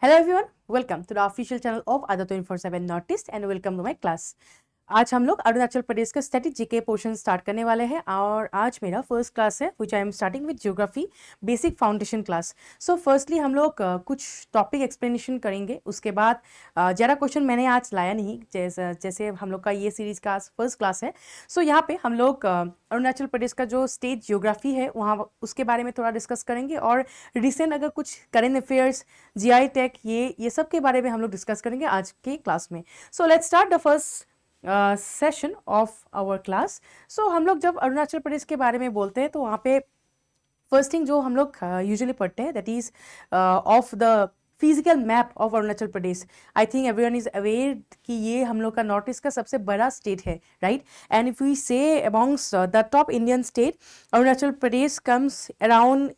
Hello everyone, welcome to the official channel of Ada 24/7 Northeast and welcome to my class. आज हम लोग अरुणाचल प्रदेश का static GK portion start करने वाले हैं और आज मेरा फर्स्ट क्लास है which I am starting with geography basic foundation class. So firstly हम लोग कुछ टॉपिक एक्सप्लेनेशन करेंगे. उसके बाद ज़्यादा क्वेश्चन मैंने आज लाया नहीं, जैसे हम लोग का ये सीरीज़ का फर्स्ट क्लास है. सो यहाँ पे हम लोग अरुणाचल प्रदेश का जो स्टेट ज्योग्राफी है वहाँ उसके बारे में थोड़ा डिस्कस करेंगे और रिसेंट अगर कुछ करेंट अफेयर्स, जीआई टेक, ये सब के बारे में हम लोग डिस्कस करेंगे आज के क्लास में. So let's start the first session of our class. So हम लोग जब अरुणाचल प्रदेश के बारे में बोलते हैं तो वहाँ पे फर्स्ट थिंग जो हम लोग यूजुअली पढ़ते हैं that is of the physical map of Arunachal Pradesh. I think everyone is aware कि ये हम लोग का नॉर्थ ईस्ट का सबसे बड़ा स्टेट है, राइट. एंड इफ वी से amongst the top Indian state, Arunachal Pradesh comes around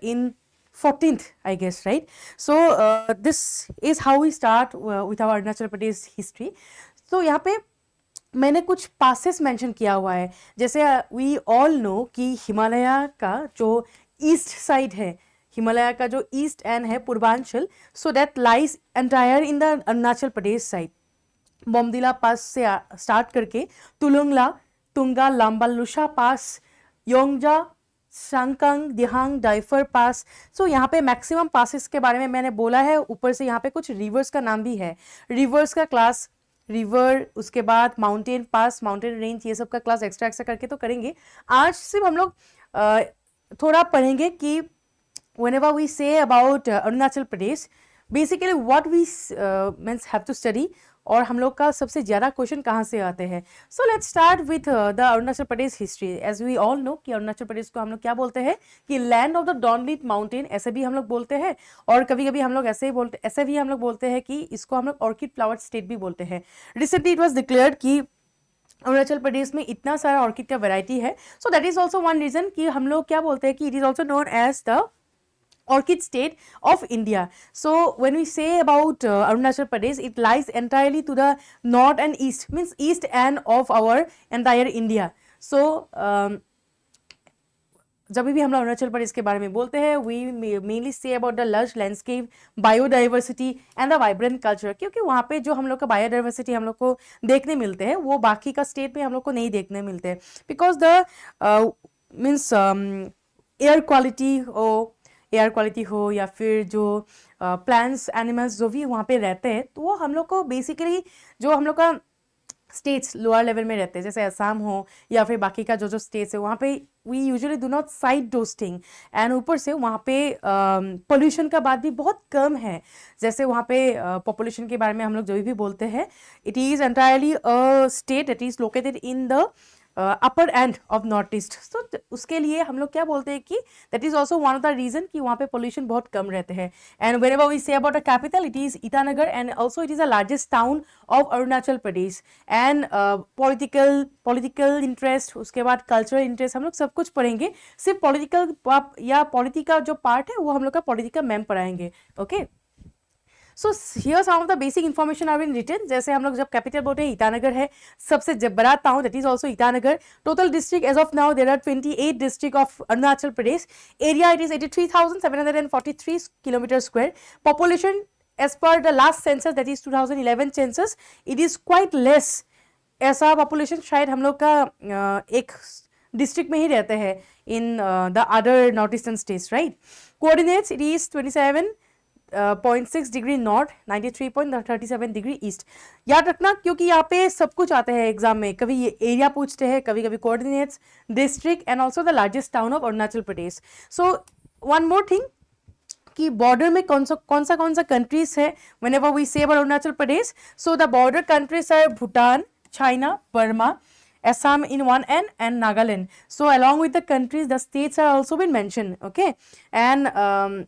in 14th, I guess, right? So this is how we start with our Arunachal Pradesh history. तो यहाँ पे मैंने कुछ पासेस मेंशन किया हुआ है. जैसे वी ऑल नो कि हिमालय का जो ईस्ट साइड है, हिमालय का जो ईस्ट एंड है Purvanchal, so that lies entire in the Arunachal Pradesh side. Bomdila pass से स्टार्ट करके तुलुंगला, तुंगा, लाम्बालुशा पास, योंगजा, सांगकांग, दिहांग, डाइफर पास. सो यहाँ पे मैक्सिमम पासेस के बारे में मैंने बोला है. ऊपर से यहाँ पे कुछ रिवर्स का नाम भी है. रिवर्स का क्लास, रिवर, उसके बाद माउंटेन पास, माउंटेन रेंज, ये सब का क्लास एक्स्ट्रा करके तो करेंगे. आज सिर्फ हम लोग थोड़ा पढ़ेंगे कि whenever we say about Arunachal Pradesh, basically what we means have to study और हम लोग का सबसे ज़्यादा क्वेश्चन कहाँ से आते हैं. So let's start with the Arunachal Pradesh history. As we all know कि अरुणाचल प्रदेश को हम लोग क्या बोलते हैं कि लैंड ऑफ द डॉनलिट माउंटेन, ऐसे भी हम लोग बोलते हैं. और कभी कभी हम लोग ऐसे भी हम लोग बोलते हैं कि इसको हम लोग ऑर्किड फ्लावर स्टेट भी बोलते हैं. रिसेंटली इट वॉज डिक्लेयर्ड कि अरुणाचल प्रदेश में इतना सारा ऑर्किड का वेराइटी है. So that is also one reason कि हम लोग क्या बोलते हैं कि it is also known as the orchid state of India. So when we say about Arunachal Pradesh, it lies entirely to the north and east, means east end of our entire India. So जब भी हम लोग अरुणाचल प्रदेश के बारे में बोलते हैं, we mainly say about the lush landscape, biodiversity and the vibrant culture. क्योंकि वहाँ पे जो हम लोग का बायोडाइवर्सिटी हम लोग को देखने मिलते हैं वो बाकी का स्टेट में हम लोग को नहीं देखने मिलते हैं. Because the means air quality हो या फिर जो प्लांट्स, एनिमल्स जो भी वहाँ पे रहते हैं, तो वो हम लोग को बेसिकली जो हम लोग का स्टेट्स लोअर लेवल में रहते हैं, जैसे असम हो या फिर बाकी का जो स्टेट्स है, वहाँ पे we usually do not cite those thing. And ऊपर से वहाँ पे पोल्यूशन का बात भी बहुत कम है. जैसे वहाँ पे पॉपुलेशन के बारे में हम लोग जो भी बोलते हैं, it is entirely a state that is located in the upper end of north east. तो उसके लिए हम लोग क्या बोलते हैं कि that is also one of the reason कि वहाँ पे पोल्यूशन बहुत कम रहते हैं. And whenever we say about a capital, it is Itanagar and also it is the largest town of Arunachal Pradesh. And political interest, उसके बाद कल्चरल इंटरेस्ट, हम लोग सब कुछ पढ़ेंगे. सिर्फ पॉलिटिकल या पॉलिटी का जो पार्ट है वो हम लोग का पॉलिटिकल मैम पढ़ाएंगे. Okay. So here some of the basic information are been written. जैसे हम लोग जब कैपिटल बोलते हैं, ईटानगर है सबसे बड़ा town, that is also Itanagar. Total district as of now there are 28 district of Arunachal Pradesh. Area it is 83,743 kilometre square. Population as per the last census that is 2011 census, it is quite less. ऐसा population शायद हम लोग का एक district में ही रहते हैं इन the other north eastern states, right. Coordinates it is 27.6 degree north, 93.37 degree east. याद रखना क्योंकि यहाँ पे सब कुछ आते हैं एग्जाम में. कभी ये एरिया पूछते हैं, कभी कभी coordinates, district and also the largest town of Arunachal Pradesh. So one more thing कि बॉर्डर में कौन सा कंट्रीज है whenever we say about Arunachal Pradesh. So the border countries are Bhutan, China, Burma, Assam in one end and Nagaland. So along with the countries, the states are also been mentioned. Okay. And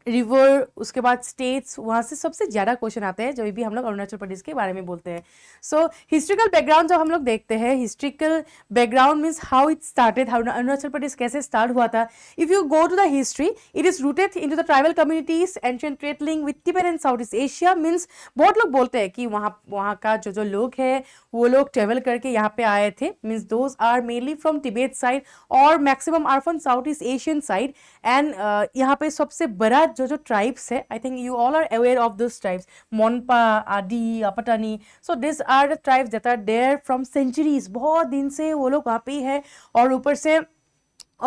river, उसके बाद states, वहाँ से सबसे ज़्यादा question आते हैं जब भी हम लोग अरुणाचल प्रदेश के बारे में बोलते हैं. सो हिस्ट्रिकल बैकग्राउंड जब हम लोग देखते हैं, historical background means how it started, Arunachal Pradesh कैसे स्टार्ट हुआ था. If you go to the history, it is rooted in to the tribal communities, ancient trade link with Tibet and south east Asia. Means बहुत लोग बोलते हैं कि वहाँ का जो लोग हैं वो लोग ट्रेवल करके यहाँ पे आए थे. Means those are mainly from Tibet side और maximum are from south east Asian side. And यहाँ पे सबसे बड़ा जो जो ट्राइब्स है, I think you all are aware of this tribes, Monpa, Adi, Apatani. So this are the tribes that are there from centuries, बहुत दिन से वो लोग वहाँ पे ही है. और ऊपर से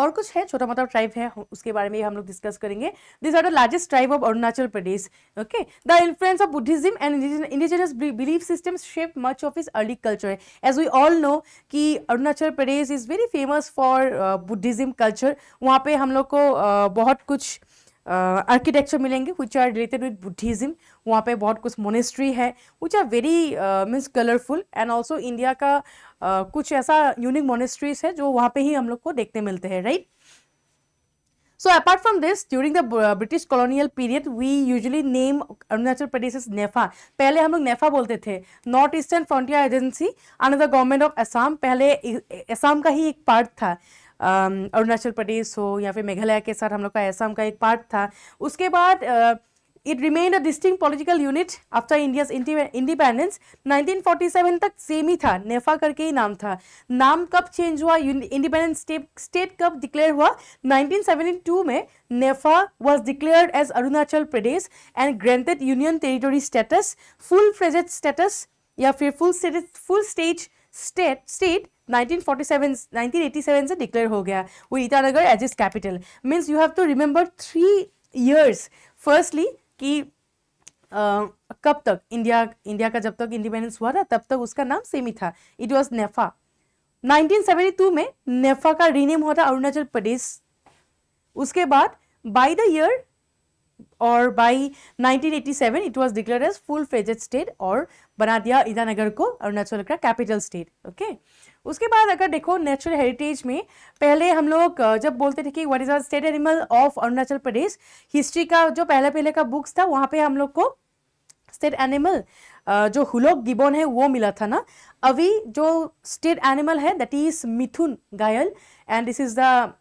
और कुछ है, छोटा मोटा ट्राइब है, उसके बारे में हम लोग डिस्कस करेंगे. This are the largest tribe of Arunachal Pradesh. Okay, the influence of Buddhism and indigenous belief systems shape much of is early culture. As we all know कि Arunachal Pradesh is very famous for Buddhism culture. वहाँ पे हम लोग को बहुत कुछ architecture मिलेंगे which are related with Buddhism. वहाँ पे बहुत कुछ मोनेस्ट्री है which are very means colourful. And also India का कुछ ऐसा यूनिक मोनेस्ट्रीज है जो वहाँ पे ही हम लोग को देखने मिलते हैं, right. So apart from this, during the British colonial period, we usually name Arunachal Pradesh as NEFA. पहले हम लोग नेफा बोलते थे, north eastern frontier agency under the government of Assam. पहले असम का ही एक पार्ट था, अरुणाचल प्रदेश हो या फिर मेघालय के साथ हम लोग का असम का एक पार्ट था. उसके बाद it remained a distinct political unit after India's independence. 1947 तक सेम ही था, नेफा करके ही नाम था. नाम कब चेंज हुआ, इंडिपेंडेंट स्टेट कब डिक्लेयर हुआ, 1972 में नेफा was declared as Arunachal Pradesh and granted union territory status, full fledged status या फिर full state 1987 से डिक्लेयर हो गया. वो Itanagar as is capital. Means you have to remember 3 years. Firstly कि कब तक इंडिया का जब तक इंडिपेंडेंस हुआ था तब तक उसका नाम सेम ही था, इट वाज नेफा. 1972 में नेफा का रीनेम हुआ था अरुणाचल प्रदेश. उसके बाद बाय द ईयर और by 1987 it was declared as full fledged state और बना दिया ईटानगर को अरुणाचल का कैपिटल स्टेट. ओके, उसके बाद अगर देखो नेचुरल हेरिटेज में, पहले हम लोग जब बोलते थे कि what is the state animal of Arunachal Pradesh, history का जो पहले का बुक्स था वहाँ पे हम लोग को स्टेट एनिमल जो हुलॉक गिबन है वो मिला था ना. अभी जो स्टेट एनिमल है दैट इज मिथुन गायल and this is the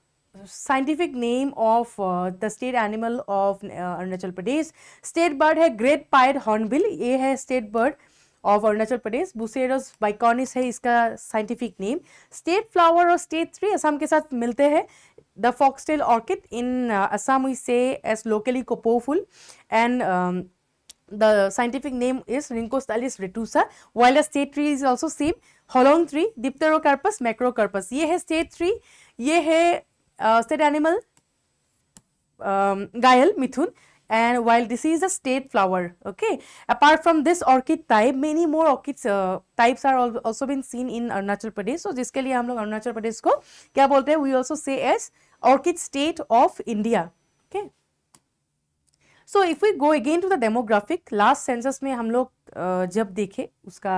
scientific name of the state animal of Arunachal Pradesh. State bird है ग्रेट पाइड हॉर्नबिल, ये है स्टेट बर्ड ऑफ अरुणाचल प्रदेश. बुसेरस बाइकॉनिस है इसका साइंटिफिक नेम. स्टेट फ्लावर और स्टेट ट्री असम के साथ मिलते हैं. The foxtail orchid in Assam we say as locally Kopou phool and the scientific name is Rhynchostylis retusa, while the state tree is also same, holong tree, Dipterocarpus macrocarpus. ये है state tree, ये है state animal Gael mithun, and while this is a state flower. Okay, apart from this orchid type, many more orchids types are also been seen in Arunachal Pradesh. So जिसके लिए हम लोग अरुणाचल प्रदेश को क्या बोलते हैं, we also say as orchid state of India. Okay. So if we go again to the demographic, last census में हम लोग जब देखे उसका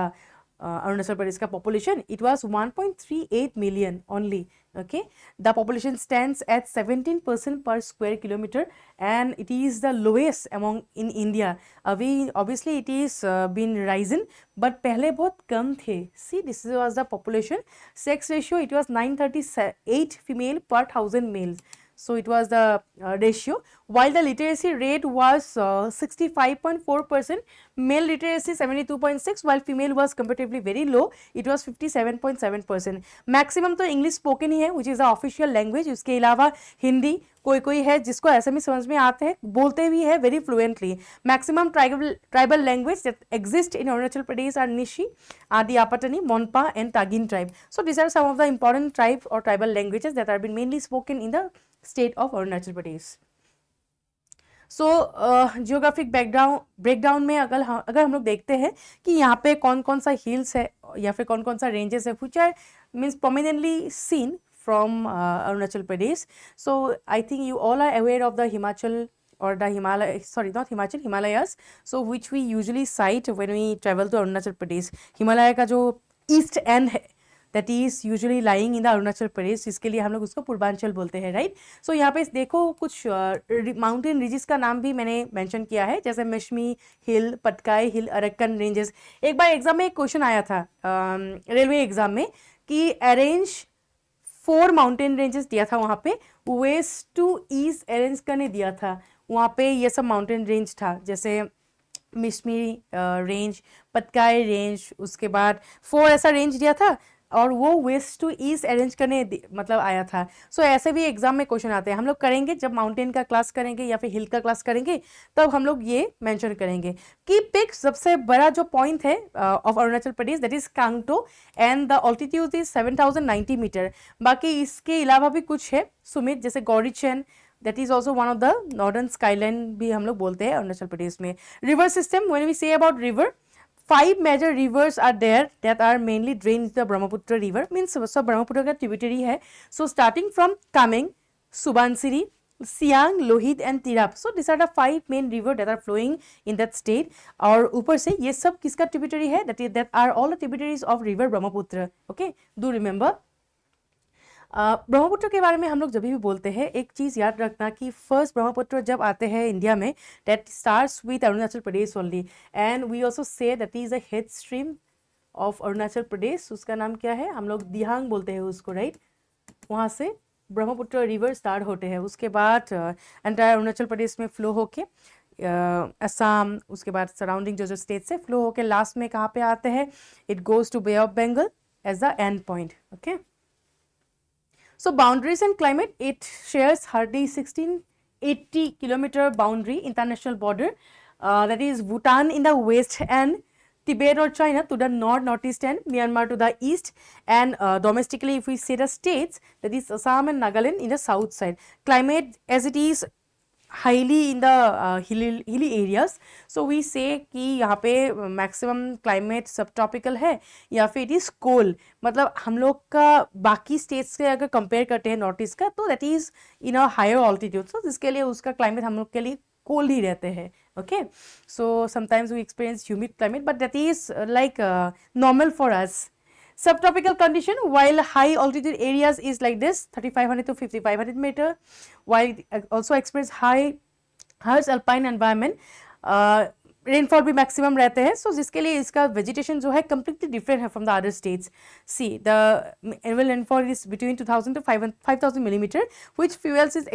अरुणाचल प्रदेश का population, it was 1.38 million only. Okay, the population stands at 17% per square kilometer and it is the lowest among in India. अभी obviously it is been rising, but पहले बहुत कम थे. See, this was the population. Sex ratio, it was 938 female per 1000 males. So it was the ratio, while the literacy rate was 65.4%, male literacy 72.6, while female was comparatively very low, it was 57.7%. maximum तो English spoken ही है which is the official language. उसके अलावा हिंदी कोई है जिसको ऐसे में समझ में आते हैं, बोलते भी है very fluently. maximum tribal language that exist in Arunachal Pradesh are Nishi, Adi Apatani, Monpa and Tagin tribe. So these are some of the important tribes or tribal languages that are been mainly spoken in the state of Arunachal Pradesh. So geographic breakdown में अगर हम लोग देखते हैं कि यहाँ पे कौन कौन सा हिल्स है या फिर कौन कौन सा रेंजेस है which are means prominently seen from Arunachal Pradesh. So I think you all are aware of the Himachal or the Himalayas, so which we usually sight when we travel to Arunachal Pradesh. Himalaya का जो east end है that is usually lying in the Arunachal Pradesh, जिसके लिए हम लोग उसको पूर्वांचल बोलते हैं, राइट. सो यहाँ पे देखो कुछ माउंटेन रिजेस का नाम भी मैंने मेंशन किया है, जैसे मिशमी हिल, पटकाई हिल, अरक्कन रेंजेस. एक बार एग्जाम में एक क्वेश्चन आया था रेलवे एग्जाम में कि अरेंज 4 माउंटेन रेंजेस दिया था, वहाँ पे वेस्ट टू ईस्ट अरेंज करने दिया था. वहाँ पे ये सब माउंटेन रेंज था, जैसे मिशमी रेंज, पटकाई रेंज, उसके बाद 4 ऐसा रेंज दिया था. और वो वेस्ट टू ईस्ट अरेंज करने मतलब आया था। सो ऐसे भी एग्जाम में क्वेश्चन आते हैं, हम लोग करेंगे जब माउंटेन का क्लास करेंगे या फिर हिल का क्लास करेंगे तब हम लोग ये मेंशन करेंगे कि पिक सबसे बड़ा जो पॉइंट है of Arunachal Pradesh that is Kangto and the altitude is 7090 metre. बाकी इसके अलावा भी कुछ है सुमित, जैसे Gorichen, that is also one of the northern skyline भी हम लोग बोलते हैं अरुणाचल प्रदेश में। River system, when we say about river, 5 major rivers are there that are mainly drained into the Brahmaputra river, means सब ब्रह्मपुत्र का ट्रिब्यूटरी है। So starting from Kameng, Subansiri, Siang, Lohit and Tirap, so these are the 5 main river that are flowing in that state। और ऊपर से ये सब किसका tributary है, that are all the tributaries of river Brahmaputra। Okay, do remember। Brahmaputra के बारे में हम लोग जब भी बोलते हैं एक चीज़ याद रखना कि फर्स्ट ब्रह्मपुत्र जब आते हैं इंडिया में that starts with Arunachal Pradesh only, and we also say that is a head stream of Arunachal Pradesh. उसका नाम क्या है, हम लोग दिहांग बोलते हैं उसको, राइट। वहाँ से ब्रह्मपुत्र रिवर स्टार्ट होते हैं, उसके बाद एंटायर अरुणाचल प्रदेश में फ्लो होके असम, उसके बाद सराउंडिंग जो स्टेट से फ्लो होके लास्ट में कहाँ पे आते हैं, it goes to bay of Bengal as the end point. Okay, so boundaries and climate, it shares hardly 1680 kilometer boundary international border, that is Bhutan in the west and Tibet or China to the north, northeast and Myanmar to the east, and domestically if we say the states, that is Assam and Nagaland in the south side. Climate as it is highly in the hilly areas, so we say कि यहाँ पे maximum climate subtropical है या फिर it is cold, मतलब हम लोग का बाकी states से अगर compare करते हैं नॉर्थ ईस्ट का तो that is in a higher altitude, so जिसके लिए उसका climate हम लोग के लिए cold ही रहते हैं। Okay, so sometimes we experience humid climate but that is like normal for us। Subtropical condition, while high altitude areas is like this 3500 to 5500 meter, while also experience high harsh alpine environment, rainfall भी maximum रहते हैं। सो जिसके लिए इसका vegetation जो है completely different है from the other states. See the annual rainfall is between 2000 to 5000 millimetre which fuels is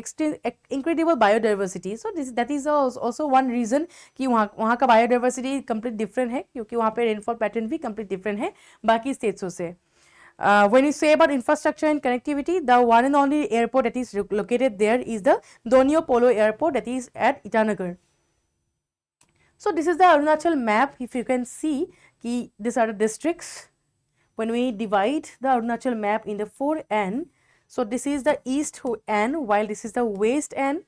incredible biodiversity. So that is also one reason कि वहाँ का बायोडाइवर्सिटी कम्प्लीट डिफरेंट है, क्योंकि वहाँ पे रेनफॉल पैटर्न भी कम्प्लीट डिफरेंट है बाकी स्टेट्सों से। When you say about infrastructure and connectivity, the one and only airport that is located there is the Donio Polo Airport that is at Itanagar। So this is the Arunachal map. If you can see, these are the districts. When we divide the Arunachal map in the 4 N, so this is the east N, while this is the west N,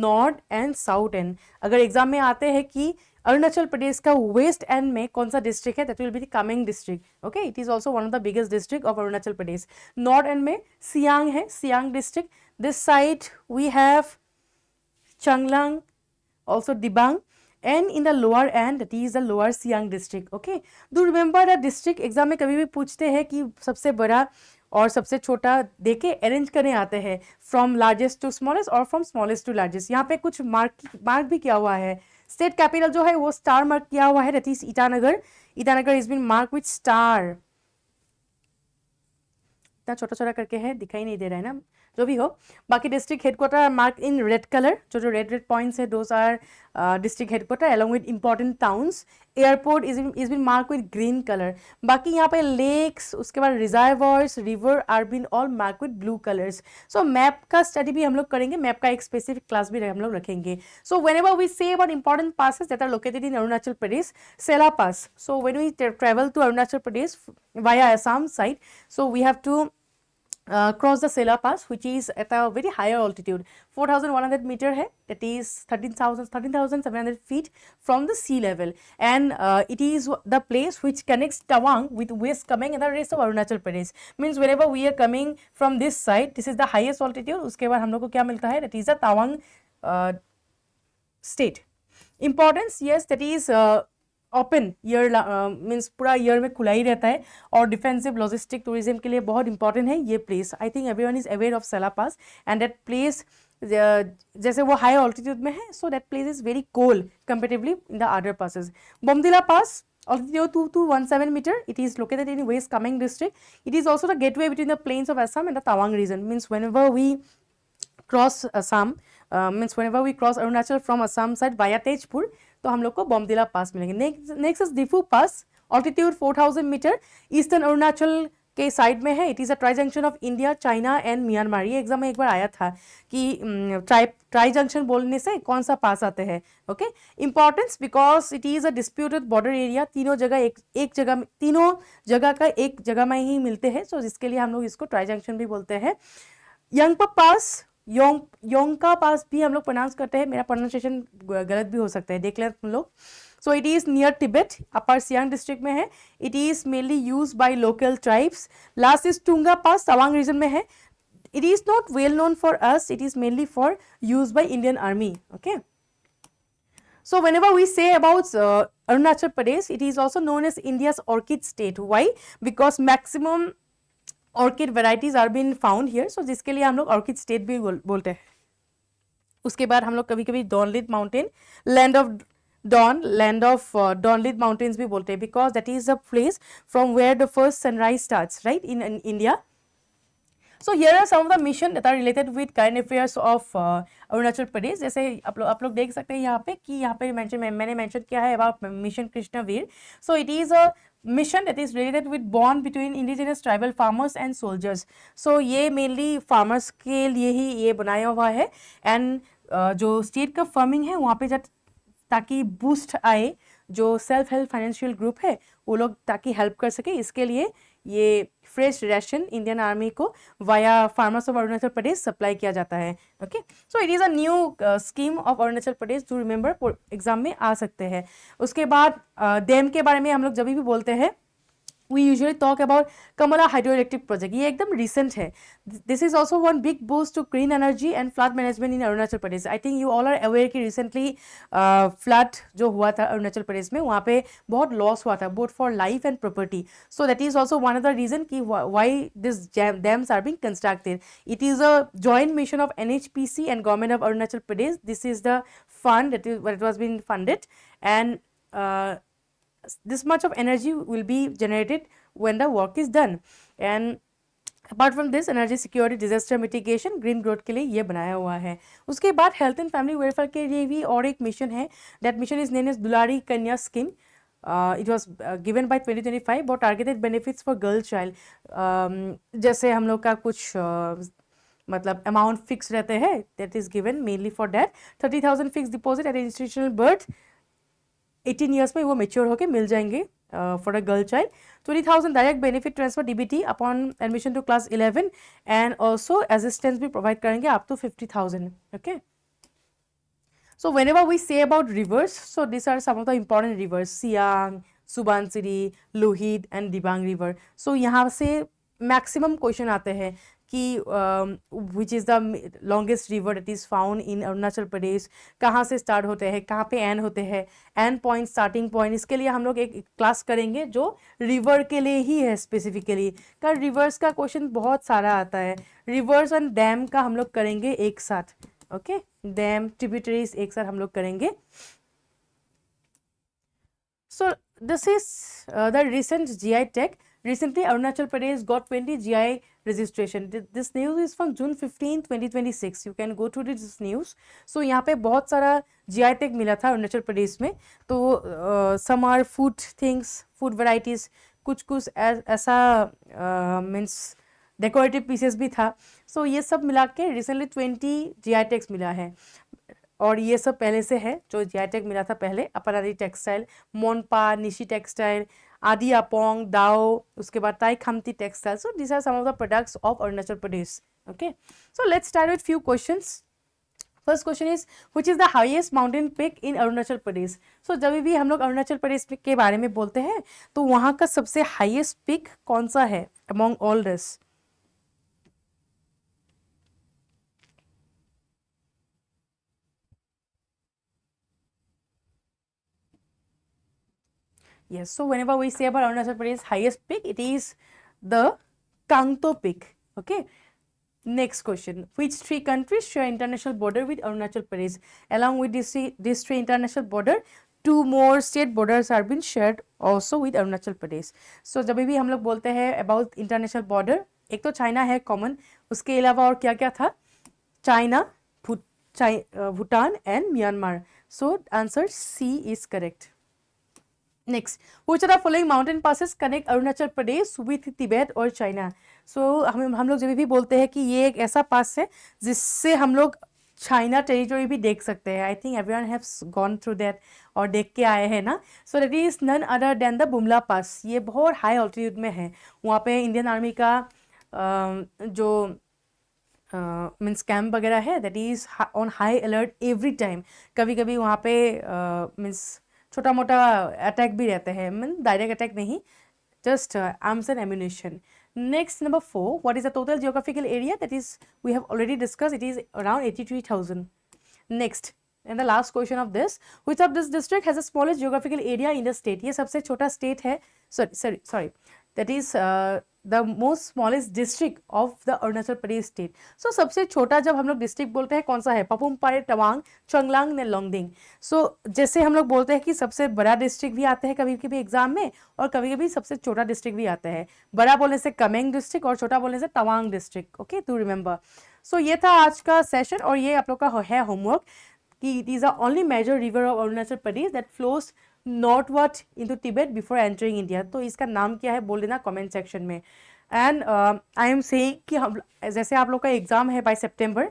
north and south N। अगर exam में आते हैं कि अरुणाचल प्रदेश का waste and में कौन सा district है, that will be the Kameng district. Okay, it is also one of the biggest district of Arunachal Pradesh. North end में सियांग है, Siang district. This side we have Changlang, also Dibang, and in the lower end that is the lower Siang district। okay, do remember the district exam में कभी भी पूछते हैं कि सबसे बड़ा और सबसे छोटा देके अरेंज करने आते हैं फ्रॉम लार्जेस्ट टू स्मॉलेस्ट और फ्रॉम स्मॉलेस्ट टू लार्जेस्ट। यहाँ पे कुछ मार्क भी किया हुआ है। स्टेट कैपिटल जो है वो स्टार मार्क किया हुआ है, that is Itanagar. Itanagar is been mark with star. इतना छोटा छोटा करके है, दिखाई नहीं दे रहा है ना, जो भी हो। बाकी district headquarter mark in red colour, जो रेड पॉइंट्स है those are district headquarter along with important towns. Airport is been mark with green colour. बाकी यहाँ पे लेक्स, उसके बाद reservoirs, river are been all mark with blue colours. So map का study भी हम लोग करेंगे, मैप का एक स्पेसिफिक क्लास भी हम लोग रखेंगे। So whenever we say about important passes that are located in Arunachal Pradesh, Sela pass. So when we travel to Arunachal Pradesh via Assam side, so we have to cross the Sela Pass, which is at a very higher altitude, 4100 meter hai, that is 13,700 feet from the sea level, and it is the place which connects Tawang with West Kameng and the rest of Arunachal Pradesh। means whenever we are coming from this side, this is the highest altitude, उसके बाद हम लोग को क्या मिलता है, that is the Tawang state। importance, yes, that is open year, means पूरा year में खुला ही रहता है और डिफेंसिव लॉजिस्टिक टूरिज्म के लिए बहुत इंपॉर्टेंट है ये place. I think everyone is aware of Sela pass and that place जैसे वो हाई ऑल्टीट्यूड में है, so that place is very cold comparatively in the other passes. Bomdila pass, altitude 2217 meter, it is located in West Kameng district। it is also the gateway between the plains of Assam and the Tawang region। means whenever we cross Assam, means whenever we cross Arunachal from Assam side via Tejpur, तो हम लोग को Bomdila pass मिलेंगे। Next is Diphu pass, altitude 4000 metre, eastern Arunachal के side में है. It is a tri junction of India, China and Myanmar. ये exam में एक बार आया था कि ट्राई जंक्शन बोलने से कौन सा पास आते हैं. Okay, importance because it is a disputed border area. तीनों जगह एक जगह में, तीनों जगह का एक जगह में ही मिलते हैं. सो जिसके लिए हम लोग इसको ट्राई जंक्शन भी बोलते हैं. यंगपा पास, योंगका पास भी हम लोग प्रोनाउंस करते हैं. मेरा प्रोनाउंसिएशन गलत भी हो सकता है, देख लें तुम लोग. So it is near Tibet, upper Siang district में है. It is mainly use by local tribes. Last is Tunga pass, Tawang region में है. It is not well known for us, it is mainly for use by Indian army. Okay, so whenever we say about Arunachal Pradesh, it is also known as India's orchid state. Why? Because maximum orchid varieties are been found here. So जिसके लिए हम लोग orchid state भी बोलते हैं. उसके बाद हम लोग कभी कभी dawnlit mountain, land of dawnlit mountains भी बोलते हैं, because that is the place from where the first sunrise starts, right, in India. So here are some of the mission that are related with current affairs of Arunachal Pradesh. जैसे आप लोग देख सकते हैं यहाँ पे कि यहाँ पे मैंने मेंशन किया है about mission Krishnaveer. So it is a mission that is related with bond between indigenous tribal farmers and soldiers. So ये mainly farmers के लिए ही ये बनाया हुआ है. एंड जो स्टेट का फार्मिंग है वहाँ पे जब ताकि बूस्ट आए, जो सेल्फ हेल्प फाइनेंशियल ग्रुप है वो लोग ताकि हेल्प कर सके, इसके लिए ये फ्रेश राशन इंडियन आर्मी को via farmers of Arunachal Pradesh supply किया जाता है. Okay, so it is a new scheme of Arunachal Pradesh, to remember, exam में आ सकते हैं. उसके बाद डैम के बारे में हम लोग जब भी बोलते हैं, we usually talk about Kamala hydroelectric project. ये एकदम recent है. This is also one big boost to green energy and flood management in Arunachal Pradesh. I think you all are aware कि recently flood जो हुआ था अरुणाचल प्रदेश में, वहाँ पे बहुत loss हुआ था both for life and property. So that is also one of the reason कि why these dams are being constructed. It is a joint mission of NHPC and government of Arunachal Pradesh. This is the fund that it was being funded, and this much of energy will be generated when the work is done. And apart from this, energy security, disaster mitigation, green growth के लिए ये बनाया हुआ है. उसके बाद health and family welfare के लिए भी और एक मिशन है. That mission is name is Dulari Kanya scheme. It was given by 2025 for targeted benefits for girl child. जैसे हम लोग का कुछ मतलब अमाउंट फिक्स रहते हैं, that is given mainly for that. 30,000 fix deposit at institutional birth, 18 years में वो मेच्योर होके मिल जाएंगे for a girl child. 20,000 direct benefit transfer DBT upon admission to class 11, and also assistance भी प्रोवाइड करेंगे up to 50,000. Okay, so whenever we say about rivers, so these are some of the important rivers: Siang, Subansiri, Lohit and Dibang river. So यहाँ से maximum question आते हैं कि which is the longest river that is found in Arunachal Pradesh, कहाँ से start होते हैं, कहाँ पे एंड होते हैं, एंड पॉइंट, स्टार्टिंग पॉइंट. इसके लिए हम लोग एक क्लास करेंगे जो रिवर के लिए ही है स्पेसिफिकली. का रिवर्स का क्वेश्चन बहुत सारा आता है. रिवर्स एंड डैम का हम लोग करेंगे एक साथ. ओके, डैम, ट्रिब्यूटरीज एक साथ हम लोग करेंगे. So this is the recent GI tag. Recently, Arunachal Pradesh got 20 GI registration. This news is from June 15, 2026. You can go to this news. So यहाँ पे बहुत सारा GI tag मिला था अरुणाचल प्रदेश में. तो some are food things, food varieties, कुछ ऐसा means decorative pieces भी था. So ये सब मिला के recently 20 GI tags मिला है. और ये सब पहले से है जो GI tag मिला था पहले. अपराधी टेक्सटाइल, मोनपा, निशी टेक्सटाइल, आदि अपोंग, दाओ, उसके बाद Tai Khamti textile. So this are some of the products of Arunachal Pradesh. Okay, so let's start with few questions. First question is which is the highest mountain peak in Arunachal Pradesh. So जब भी हम लोग अरुणाचल प्रदेश के बारे में बोलते हैं तो वहाँ का सबसे हाईएस्ट पीक कौन सा है among all this? Yes, so whenever we say about Arunachal Pradesh highest peak, it is the Kangto peak. Okay. Next question: which three countries share international border with Arunachal Pradesh? Along with these three international border, two more state borders are being shared also with Arunachal Pradesh. So जब भी हम लोग बोलते हैं about international border, एक तो China है common, उसके अलावा और क्या क्या था? China, Bhutan and Myanmar. So answer C is correct. Next, which of the following mountain passes connect Arunachal Pradesh with Tibet और चाइना? सो हम लोग जब भी बोलते हैं कि ये एक ऐसा पास है जिससे हम लोग चाइना टेरिटरी भी देख सकते हैं. I think everyone haves gone through that और देख के आए हैं ना. So that is none other than the Bumla pass. ये बहुत हाई ऑल्टीट्यूड में है. वहाँ पे इंडियन आर्मी का जो मीन्स कैंप वगैरह है that is on high alert every time. कभी कभी वहाँ पे मीन्स छोटा मोटा अटैक भी रहते हैं. मीन डायरेक्ट अटैक नहीं, just arms and ammunition. Next, number 4, what is the total geographical area? That is, we have already discussed, it is around 83,000. Next, and the last question of this, which of this district has the smallest geographical area in the state? ये सबसे छोटा state है, sorry, that is the most smallest district of the Arunachal Pradesh state. So सबसे छोटा जब हम लोग district बोलते हैं कौन सा है? पपुम पारे, तवांग, चंगलांग ने लोंगडिंग. So जैसे हम लोग बोलते हैं कि सबसे बड़ा district भी आते हैं कभी कभी एग्जाम में और कभी कभी सबसे छोटा district भी आता है. बड़ा बोलने से कमेंग district और छोटा बोलने से Tawang district. Okay, to remember. So ये था आज का सेशन और ये आप लोग का है होमवर्क कि it is the only major river of Arunachal Pradesh that flows northward into Tibet before entering India. तो इसका नाम क्या है बोल देना कमेंट सेक्शन में. एंड आई एम सेइंग कि हम जैसे आप लोग का एग्जाम है बाय सितंबर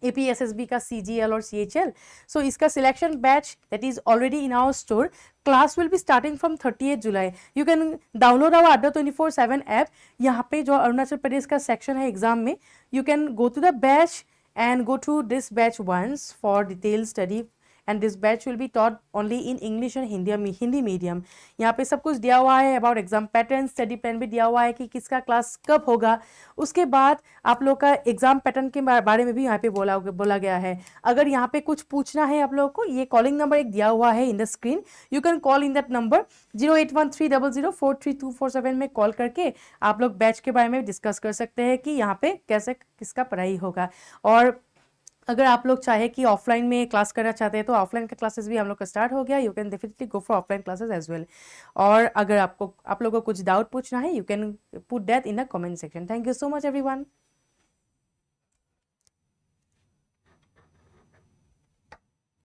APSSB का CGL और CHL. So इसका selection batch that is already in our store. Class will be starting from 30th July. You can download our Adda 24/7 app. यहाँ पे जो अरुणाचल प्रदेश का section है एग्जाम में, you can go to the batch and go to this batch once for detailed study. And this batch will be taught only in English and Hindi medium. यहाँ पे सब कुछ दिया हुआ है about exam pattern, study plan भी दिया हुआ है कि किसका क्लास कब होगा. उसके बाद आप लोग का एग्जाम पैटर्न के बारे में भी यहाँ पे बोला गया है. अगर यहाँ पे कुछ पूछना है आप लोगों को, ये कॉलिंग नंबर एक दिया हुआ है in the screen. You can call in that number 081300432447 में कॉल करके आप लोग बैच के बारे में डिस्कस कर सकते हैं कि यहाँ पे कैसे किसका पढ़ाई होगा. और अगर आप लोग चाहे कि ऑफलाइन में क्लास करना चाहते हैं तो ऑफलाइन का क्लासेस भी हम लोग का स्टार्ट हो गया. You can definitely go for offline classes as well. और अगर आप लोगों को कुछ डाउट पूछना है, you can put that in the comment section. Thank you so much everyone.